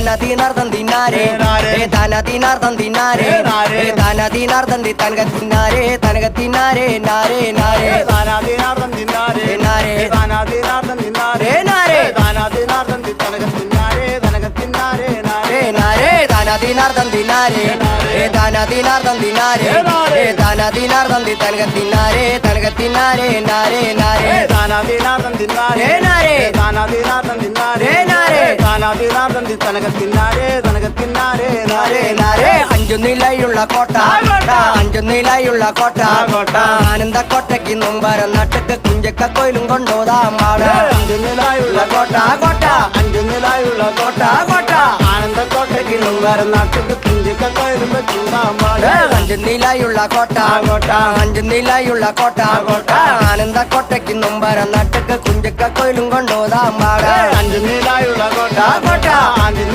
താനതീനാർദ്ദം തിന്നാരേ താനതീനാർദ്ദം തിന്നാരേ താനതീനാർദ്ദം തനകത്തിന്നാരേ തനകത്തിന്നാരേ നാരേ നാരേ താനാതീനാർദ്ദം തിന്നാരേ നാരേ താനാതീനാർദ്ദം തിന്നാരേ നാരേ താനാതീനാർദ്ദം തനകത്തിന്നാരേ തനകത്തിന്നാരേ നാരേ നാരേ താനതീനാർദ്ദം തിന്നാരേ താനതീനാർദ്ദം തിന്നാരേ താനതീനാർദ്ദം തനകത്തിന്നാരേ തനകത്തിന്നാരേ നാരേ നാരേ താനാതീനാർദ്ദം തിന്നാരേ നാരേ താനാതീനാർദ്ദം തിന്നാരേ നാരേ താനാതീനാർദ്ദം തനകത്തിന്നാരേ തനകത്തിന്നാരേ നാരേ നാരേ അഞ്ചു നിലയുള്ള കോട്ട അഞ്ചു നിലയുള്ള കോട്ട ആനന്ദക്കോട്ടയ്ക്ക് മുമ്പരം നട്ടക്ക് കുഞ്ചക്ക കോയിലും കൊണ്ടോതാം പാട അഞ്ചു നിലായുള്ള കോട്ട കോട്ട അഞ്ചു നിലായുള്ള കോട്ട കോട്ട ആനന്ദക്കോട്ടയ്ക്ക് മുമ്പരം നാട്ടുക്ക് കുഞ്ചിക്ക കോയിലും ചൂടാമ്പാട് അഞ്ചു നിലയുള്ള കോട്ട അഞ്ചു നിലയുള്ള കോട്ട ആനന്ദക്കോട്ടയ്ക്ക് മുമ്പരം നട്ടക്ക് കുഞ്ചക്ക കോയിലും കൊണ്ടോതാം പാട അഞ്ചു നിലായുള്ള കോട്ട കോട്ട അഞ്ചു